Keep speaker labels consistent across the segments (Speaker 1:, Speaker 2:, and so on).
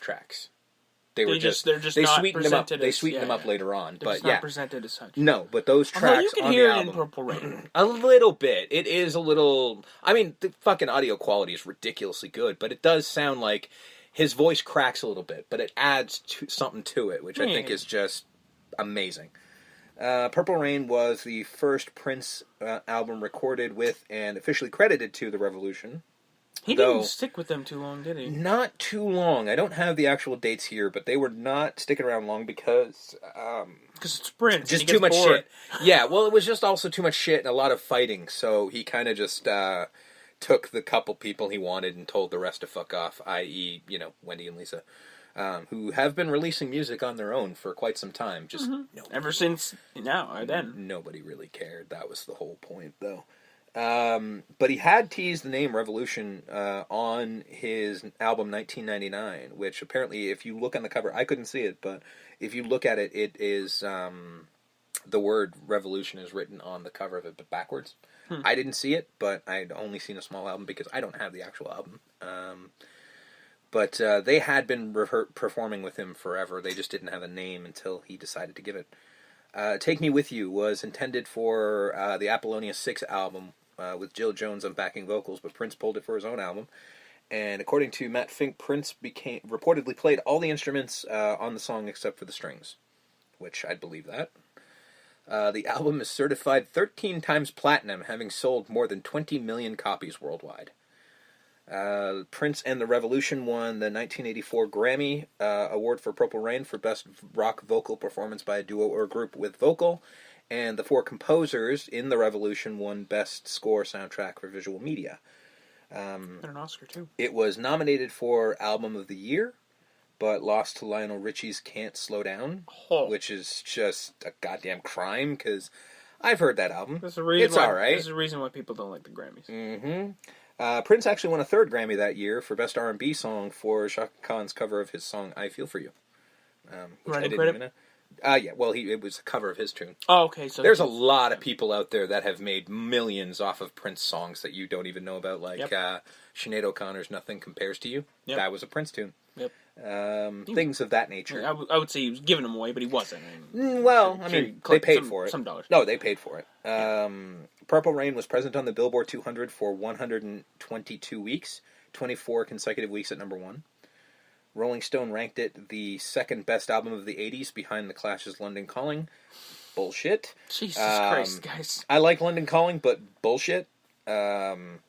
Speaker 1: tracks.
Speaker 2: They're just not
Speaker 1: sweetened them up.
Speaker 2: presented
Speaker 1: They
Speaker 2: as-
Speaker 1: sweetened them
Speaker 2: yeah,
Speaker 1: up later on,
Speaker 2: They're
Speaker 1: but
Speaker 2: just
Speaker 1: yeah,
Speaker 2: not presented as such.
Speaker 1: no. But those
Speaker 2: Although
Speaker 1: tracks
Speaker 2: you can
Speaker 1: on
Speaker 2: hear
Speaker 1: the
Speaker 2: it
Speaker 1: album,
Speaker 2: in Purple Rain.
Speaker 1: a little bit. It is a little. I mean, the fucking audio quality is ridiculously good, but it does sound like his voice cracks a little bit, but it adds something to it, which I think is just amazing. Purple Rain was the first Prince album recorded with and officially credited to The Revolution.
Speaker 2: He didn't stick with them too long, did he?
Speaker 1: Not too long. I don't have the actual dates here, but they were not sticking around long because
Speaker 2: it's Prince.
Speaker 1: just too much shit. Yeah, well, it was just also too much shit and a lot of fighting, so he kind of just took the couple people he wanted and told the rest to fuck off, i.e., Wendy and Lisa, who have been releasing music on their own for quite some time. Just
Speaker 2: ever since now or then.
Speaker 1: Nobody really cared. That was the whole point, though. But he had teased the name Revolution on his album 1999, which apparently, if you look on the cover, I couldn't see it, but if you look at it, it is the word Revolution is written on the cover of it, but backwards. I didn't see it, but I'd only seen a small album because I don't have the actual album. But they had been performing with him forever. They just didn't have a name until he decided to give it. Take Me With You was intended for the Apollonia 6 album with Jill Jones on backing vocals, but Prince pulled it for his own album. And according to Matt Fink, Prince reportedly played all the instruments on the song except for the strings, which I'd believe that. The album is certified 13 times platinum, having sold more than 20 million copies worldwide. Prince and the Revolution won the 1984 Grammy Award for Purple Rain for Best Rock Vocal Performance by a Duo or Group with Vocal, and the four composers in the Revolution won Best Score Soundtrack for Visual Media.
Speaker 2: Got an Oscar, too.
Speaker 1: It was nominated for Album of the Year, but lost to Lionel Richie's Can't Slow Down, which is just a goddamn crime, because I've heard that album. It's alright.
Speaker 2: There's a reason why people don't like the Grammys.
Speaker 1: Mm-hmm. Prince actually won a third Grammy that year for Best R&B Song for Shaka Khan's cover of his song I Feel For You. Which I didn't even know. Yeah, well, it was a cover of his tune.
Speaker 2: Oh, okay. So
Speaker 1: there's a lot of people out there that have made millions off of Prince songs that you don't even know about, like Sinead O'Connor's Nothing Compares to You. Yep. That was a Prince tune.
Speaker 2: Yep.
Speaker 1: Things of that nature.
Speaker 2: I would say he was giving them away, but he wasn't.
Speaker 1: They paid for it.
Speaker 2: Some dollars.
Speaker 1: No, they paid for it. Purple Rain was present on the Billboard 200 for 122 weeks, 24 consecutive weeks at number one. Rolling Stone ranked it the second best album of the 80s behind The Clash's London Calling. Bullshit.
Speaker 2: Jesus Christ, guys.
Speaker 1: I like London Calling, but bullshit. And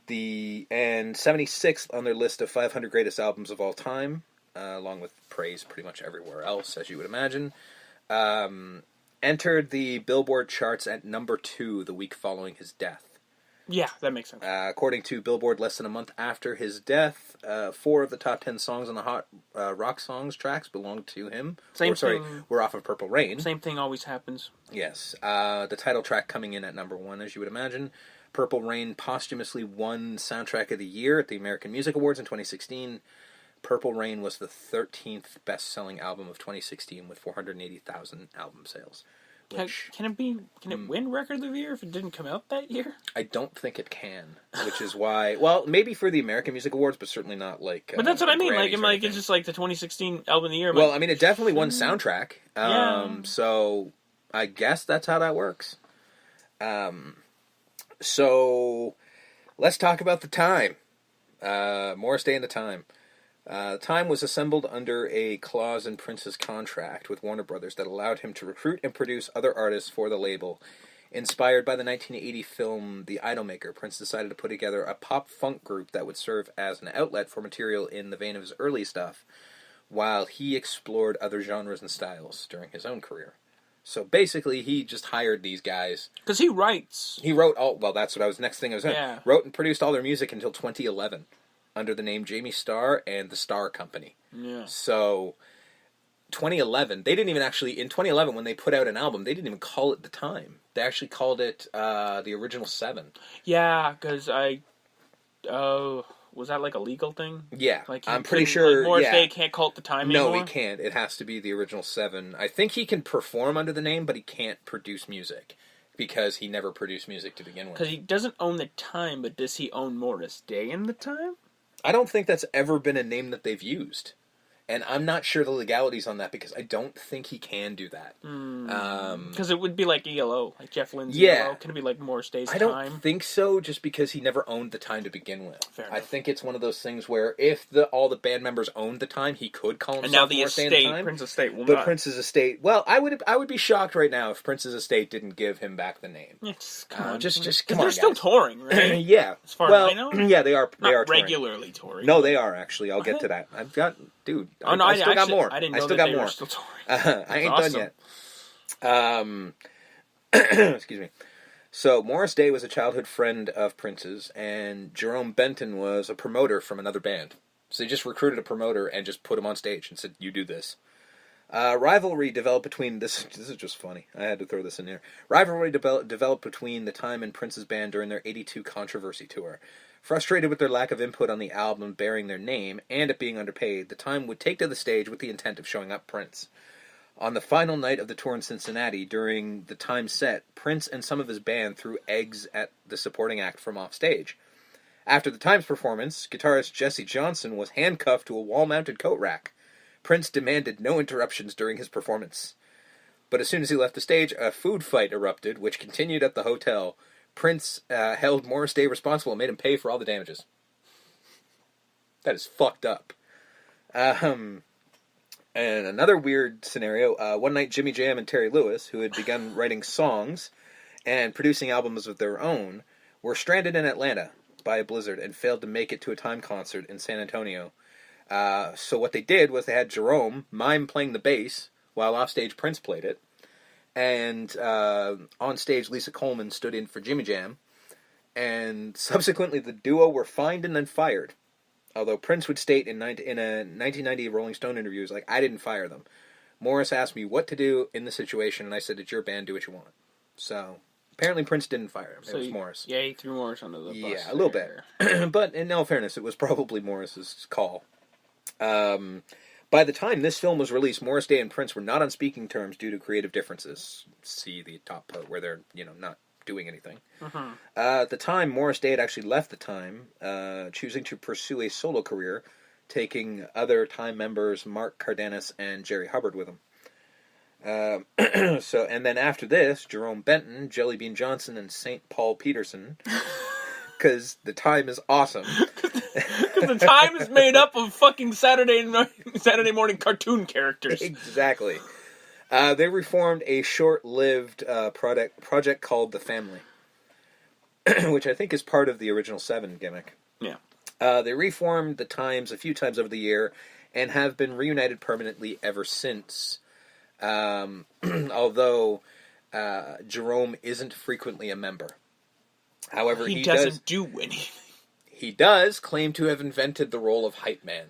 Speaker 1: 76th on their list of 500 greatest albums of all time, along with praise pretty much everywhere else, as you would imagine. Entered the Billboard charts at number 2 the week following his death.
Speaker 2: Yeah, that makes sense.
Speaker 1: According to Billboard, less than a month after his death, 4 of the top 10 songs on the Hot Rock Songs tracks belonged to him. Were off of Purple Rain.
Speaker 2: Same thing always happens.
Speaker 1: Yes. The title track coming in at number 1, as you would imagine. Purple Rain posthumously won Soundtrack of the Year at the American Music Awards in 2016. Purple Rain was the 13th best-selling album of 2016 with 480,000 album sales.
Speaker 2: Can it win Record of the Year if it didn't come out that year?
Speaker 1: I don't think it can, which is why. Well, maybe for the American Music Awards, but certainly not like.
Speaker 2: But that's what I mean. It's just like the 2016 album of the year.
Speaker 1: Well, I mean, it definitely won soundtrack. So I guess that's how that works. So let's talk about the time. Morris Day and the Time. Time was assembled under a clause in Prince's contract with Warner Brothers that allowed him to recruit and produce other artists for the label. Inspired by the 1980 film The Idolmaker, Prince decided to put together a pop-funk group that would serve as an outlet for material in the vein of his early stuff, while he explored other genres and styles during his own career. So basically, he just hired these guys.
Speaker 2: Because he writes.
Speaker 1: He wrote all... Well, that's what I was... Next thing I was going to... Wrote and produced all their music until 2011. Under the name Jamie Starr and the Starr Company.
Speaker 2: Yeah.
Speaker 1: So, 2011, they didn't even actually, in 2011, when they put out an album, they didn't even call it The Time. They actually called it The Original 7.
Speaker 2: Yeah, because was that like a legal thing?
Speaker 1: Yeah,
Speaker 2: like
Speaker 1: I'm pretty sure,
Speaker 2: like Morris Day can't call it The Time anymore?
Speaker 1: No, he can't. It has to be The Original 7. I think he can perform under the name, but he can't produce music. Because he never produced music to begin with.
Speaker 2: Because he doesn't own The Time, but does he own Morris Day in The Time?
Speaker 1: I don't think that's ever been a name that they've used. And I'm not sure the legalities on that because I don't think he can do that.
Speaker 2: Because it would be like ELO, like Jeff Lynne's
Speaker 1: Yeah.
Speaker 2: ELO. Can it be like Morris Day's
Speaker 1: I
Speaker 2: time?
Speaker 1: don't think so, just because he never owned the time to begin with.
Speaker 2: Fair
Speaker 1: I
Speaker 2: enough.
Speaker 1: think it's one of those things where if all the band members owned the time, he could call himself
Speaker 2: And now the
Speaker 1: Morris Day and
Speaker 2: estate,
Speaker 1: Time.
Speaker 2: Prince Estate, will
Speaker 1: But
Speaker 2: not.
Speaker 1: Prince's estate, well, I would be shocked right now if Prince's estate didn't give him back the name.
Speaker 2: Come on.
Speaker 1: Just come
Speaker 2: they're
Speaker 1: on,
Speaker 2: still
Speaker 1: guys.
Speaker 2: touring, right?
Speaker 1: Yeah.
Speaker 2: As far
Speaker 1: well,
Speaker 2: as I know?
Speaker 1: yeah, they are. They
Speaker 2: Not
Speaker 1: are touring.
Speaker 2: regularly touring.
Speaker 1: No, they are actually. I'll get to that. I've got, dude.
Speaker 2: Oh, no,
Speaker 1: I still got more.
Speaker 2: I didn't know
Speaker 1: still
Speaker 2: that
Speaker 1: got
Speaker 2: they
Speaker 1: more.
Speaker 2: were still touring.
Speaker 1: I ain't
Speaker 2: awesome.
Speaker 1: done yet. Excuse me. So Morris Day was a childhood friend of Prince's, and Jerome Benton was a promoter from another band. So they just recruited a promoter and just put him on stage and said, "You do this." Rivalry developed between this. This is just funny. I had to throw this in there. Rivalry developed between the Time and Prince's band during their '82 Controversy tour. Frustrated with their lack of input on the album bearing their name and it being underpaid, the Time would take to the stage with the intent of showing up Prince. On the final night of the tour in Cincinnati, during the Time set, Prince and some of his band threw eggs at the supporting act from off stage. After the Times performance, guitarist Jesse Johnson was handcuffed to a wall-mounted coat rack. Prince demanded no interruptions during his performance. But as soon as he left the stage, a food fight erupted, which continued at the hotel. Prince held Morris Day responsible and made him pay for all the damages. That is fucked up. And another weird scenario, one night Jimmy Jam and Terry Lewis, who had begun writing songs and producing albums of their own, were stranded in Atlanta by a blizzard and failed to make it to a Time concert in San Antonio. So what they did was they had Jerome mime playing the bass while offstage Prince played it. And on stage, Lisa Coleman stood in for Jimmy Jam. And subsequently, the duo were fined and then fired. Although Prince would state in a 1990 Rolling Stone interview, he was like, "I didn't fire them. Morris asked me what to do in the situation, and I said, it's your band, do what you want." So, apparently Prince didn't fire him. It was Morris.
Speaker 2: Yeah, he threw Morris under the bus.
Speaker 1: Yeah, a little bit. But in all fairness, it was probably Morris's call. By the time this film was released, Morris Day and Prince were not on speaking terms due to creative differences. See the top part where they're, not doing anything. At the time, Morris Day had actually left the Time, choosing to pursue a solo career, taking other Time members Mark Cardenas and Jerry Hubbard with him. And then after this, Jerome Benton, Jelly Bean Johnson, and St. Paul Peterson, because the Time is awesome.
Speaker 2: Because the Time is made up of fucking Saturday morning cartoon characters.
Speaker 1: Exactly. They reformed a short-lived project called The Family, which I think is part of the original Seven gimmick.
Speaker 2: Yeah.
Speaker 1: They reformed the Times a few times over the year and have been reunited permanently ever since. Although Jerome isn't frequently a member. However,
Speaker 2: he doesn't do anything.
Speaker 1: He does claim to have invented the role of hype man,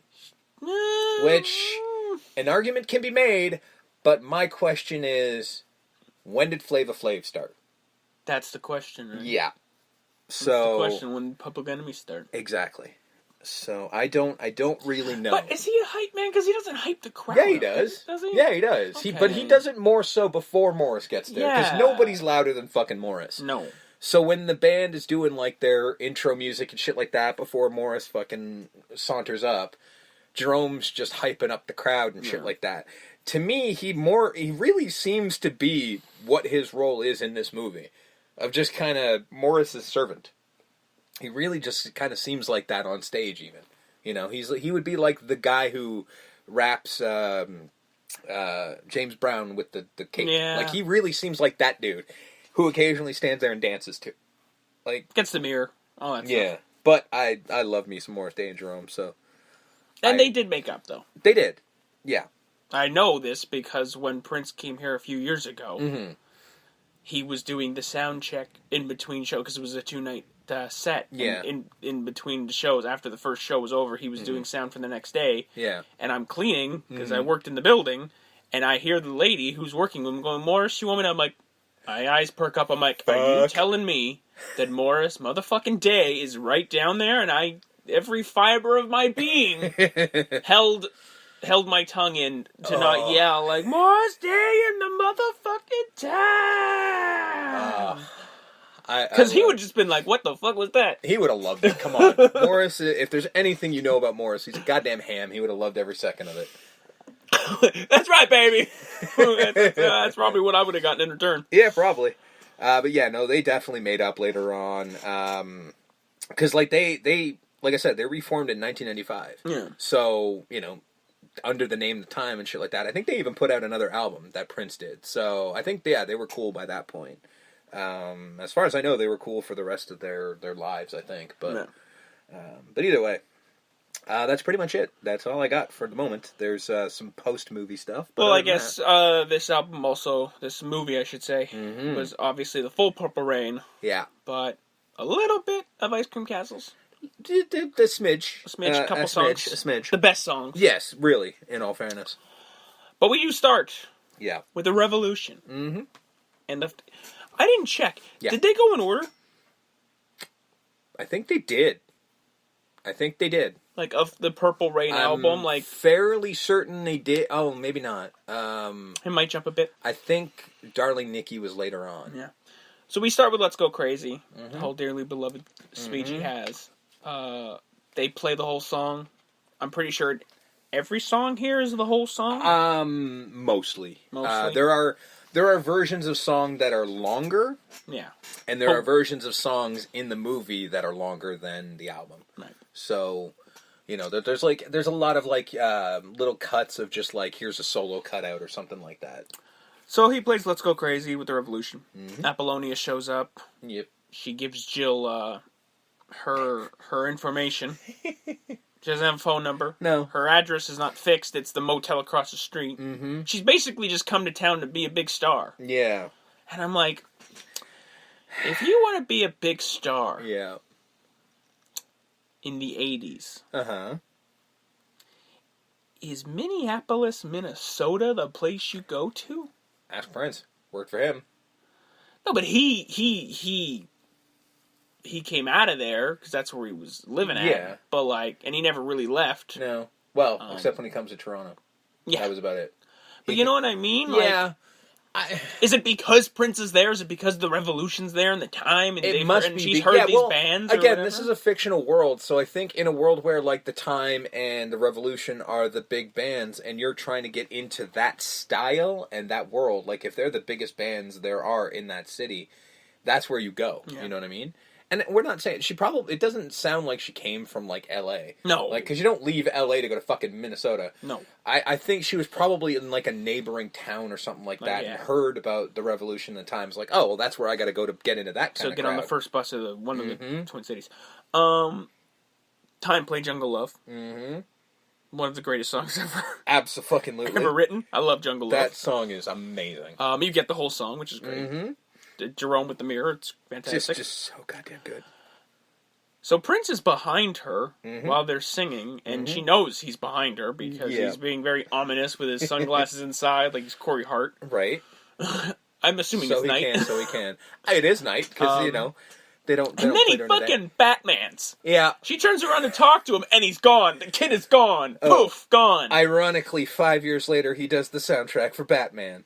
Speaker 1: which an argument can be made. But my question is, when did Flava Flav start?
Speaker 2: That's the question, right?
Speaker 1: Yeah.
Speaker 2: That's the question, when Public Enemy start.
Speaker 1: Exactly. So I don't really know.
Speaker 2: But is he a hype man? Because he doesn't hype the crowd.
Speaker 1: Yeah, he does.
Speaker 2: Does he?
Speaker 1: Yeah, he does.
Speaker 2: Okay.
Speaker 1: But he does it more so before Morris gets there. Because
Speaker 2: Yeah.
Speaker 1: nobody's louder than fucking Morris.
Speaker 2: No.
Speaker 1: So when the band is doing like their intro music and shit like that before Morris fucking saunters up, Jerome's just hyping up the crowd and shit like that. To me, he really seems to be what his role is in this movie, of just kind of Morris's servant. He really just kind of seems like that on stage, even. He would be like the guy who raps James Brown with the cape.
Speaker 2: Yeah.
Speaker 1: Like, he really seems like that dude who occasionally stands there and dances too. Like,
Speaker 2: Gets the mirror. All that
Speaker 1: yeah.
Speaker 2: stuff.
Speaker 1: But I love me some Morris Day and Jerome, so.
Speaker 2: And they did make up, though.
Speaker 1: They did. Yeah.
Speaker 2: I know this because when Prince came here a few years ago, he was doing the sound check in between shows, because it was a 2-night set.
Speaker 1: Yeah.
Speaker 2: In between the shows, after the first show was over, he was doing sound for the next day.
Speaker 1: Yeah.
Speaker 2: And I'm cleaning, because I worked in the building, and I hear the lady who's working with him going, "Morris, you want me to?" I'm like, my eyes perk up. I'm like, are you telling me that Morris motherfucking Day is right down there? And every fiber of my being held my tongue in to not yell like, "Morris Day in the motherfucking town." Because he would just been like, "What the fuck was that?"
Speaker 1: He would have loved it. Come on. Morris, if there's anything you know about Morris, he's a goddamn ham. He would have loved every second of it.
Speaker 2: That's right, baby. That's probably what I would have gotten in return.
Speaker 1: Yeah, probably. But yeah, no, they definitely made up later on. Because like they like I said, they reformed in 1995.
Speaker 2: Yeah.
Speaker 1: So under the name The Time and shit like that. I think they even put out another album that Prince did. So I think they were cool by that point. As far as I know, they were cool for the rest of their lives. I think, but either way. That's pretty much it. That's all I got for the moment. There's some post-movie stuff.
Speaker 2: Well, I guess this album also, this movie, I should say, was obviously the full Purple Rain.
Speaker 1: Yeah.
Speaker 2: But a little bit of Ice Cream Castles.
Speaker 1: The smidge.
Speaker 2: A smidge, a couple songs.
Speaker 1: A smidge.
Speaker 2: The best songs.
Speaker 1: Yes, really, in all fairness.
Speaker 2: But we do start
Speaker 1: Yeah.
Speaker 2: with the Revolution.
Speaker 1: Mm-hmm.
Speaker 2: And I didn't check.
Speaker 1: Yeah.
Speaker 2: Did they go in order?
Speaker 1: I think they did.
Speaker 2: Like, of the Purple Rain album? Like,
Speaker 1: fairly certain they did. Oh, maybe not.
Speaker 2: It might jump a bit.
Speaker 1: I think Darling Nikki was later on.
Speaker 2: Yeah. So we start with Let's Go Crazy, the whole dearly beloved speech he has. They play the whole song. I'm pretty sure every song here is the whole song.
Speaker 1: Mostly. There are versions of song that are longer.
Speaker 2: Yeah.
Speaker 1: And there are versions of songs in the movie that are longer than the album.
Speaker 2: Right.
Speaker 1: So, there's a lot of little cuts of just like here's a solo cutout or something like that.
Speaker 2: So he plays Let's Go Crazy with the Revolution. Apollonia shows up.
Speaker 1: Yep.
Speaker 2: She gives Jill her information. She doesn't have a phone number.
Speaker 1: No.
Speaker 2: Her address is not fixed. It's the motel across the street.
Speaker 1: Mm-hmm.
Speaker 2: She's basically just come to town to be a big star.
Speaker 1: Yeah.
Speaker 2: And I'm like, if you want to be a big star in the 80s, is Minneapolis, Minnesota the place you go to?
Speaker 1: Ask Prince. Worked for him.
Speaker 2: No, but he came out of there because that's where he was living at.
Speaker 1: Yeah.
Speaker 2: But and he never really left.
Speaker 1: No. Well, except when he comes to Toronto.
Speaker 2: Yeah.
Speaker 1: That was about it.
Speaker 2: But you know what I mean?
Speaker 1: Yeah.
Speaker 2: Is it because Prince is there? Is it because the Revolution's there and the time? And
Speaker 1: it must
Speaker 2: and
Speaker 1: be.
Speaker 2: she's heard these bands? Or
Speaker 1: again,
Speaker 2: whatever?
Speaker 1: this is a fictional world, so I think in a world where the Time and the Revolution are the big bands, and you're trying to get into that style and that world, if they're the biggest bands there are in that city, that's where you go. Yeah. You know what I mean? And we're not saying it doesn't sound like she came from L.A.
Speaker 2: No,
Speaker 1: because you don't leave L.A. to go to fucking Minnesota.
Speaker 2: No,
Speaker 1: I think she was probably in a neighboring town or something like that, and heard about the Revolution and the Times. Oh, well, that's where I got to go to get into that kind of
Speaker 2: get
Speaker 1: crowd.
Speaker 2: On the first bus of one of the Twin Cities. Time played Jungle Love. Mm-hmm. One of the greatest songs ever.
Speaker 1: Absolutely.
Speaker 2: Ever written. I love Jungle Love.
Speaker 1: That song is amazing.
Speaker 2: You get the whole song, which is great. Mm-hmm. Jerome with the mirror, it's fantastic.
Speaker 1: Just so goddamn good.
Speaker 2: So Prince is behind her while they're singing, and she knows he's behind her because he's being very ominous with his sunglasses inside, like he's Corey Hart.
Speaker 1: Right.
Speaker 2: I'm assuming it's night.
Speaker 1: So he can. It is night, because, they don't
Speaker 2: and then he fucking Batmans.
Speaker 1: Yeah.
Speaker 2: She turns around to talk to him, and he's gone. The kid is gone. Poof, gone.
Speaker 1: Ironically, 5 years later, he does the soundtrack for Batman.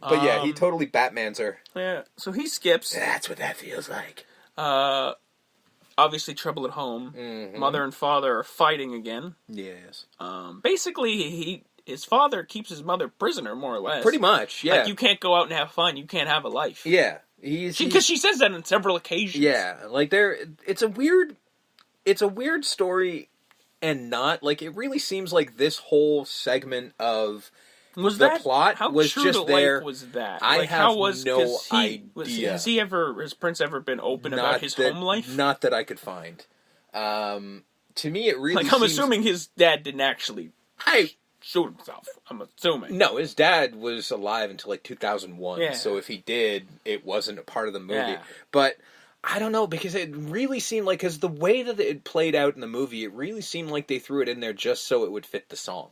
Speaker 1: But yeah, he totally Batmans her.
Speaker 2: Yeah, so he skips.
Speaker 1: That's what that feels like.
Speaker 2: Obviously, trouble at home. Mother and father are fighting again.
Speaker 1: Yes.
Speaker 2: Basically, his father keeps his mother prisoner, more or less.
Speaker 1: Pretty much, yeah.
Speaker 2: You can't go out and have fun. You can't have a life.
Speaker 1: Yeah.
Speaker 2: Because she says that on several occasions.
Speaker 1: Yeah, it's a weird story, and not, it really seems like this whole segment of... plot
Speaker 2: how
Speaker 1: was
Speaker 2: true
Speaker 1: just
Speaker 2: to
Speaker 1: there.
Speaker 2: Life was that?
Speaker 1: I have no idea.
Speaker 2: Has Prince ever been open about his home life?
Speaker 1: Not that I could find. To me, it really
Speaker 2: I'm assuming his dad didn't actually shoot himself. I'm assuming.
Speaker 1: No, his dad was alive until 2001.
Speaker 2: Yeah.
Speaker 1: So if he did, it wasn't a part of the movie.
Speaker 2: Yeah.
Speaker 1: But I don't know, because it really seemed because the way that it played out in the movie, it really seemed like they threw it in there just so it would fit the song.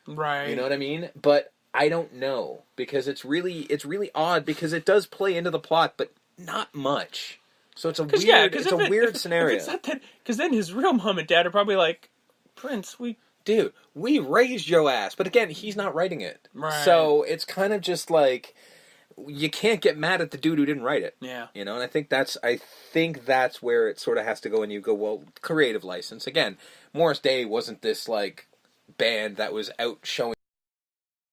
Speaker 2: Right.
Speaker 1: You know what I mean? But I don't know, because it's really odd, because it does play into the plot, but not much. So it's a weird scenario.
Speaker 2: Because then his real mom and dad are probably like, Prince, we
Speaker 1: raised your ass. But again, he's not writing it.
Speaker 2: Right.
Speaker 1: So it's kind of just you can't get mad at the dude who didn't write it.
Speaker 2: Yeah.
Speaker 1: And I think that's where it sort of has to go, and you go, well, creative license. Again, Morris Day wasn't this band that was out showing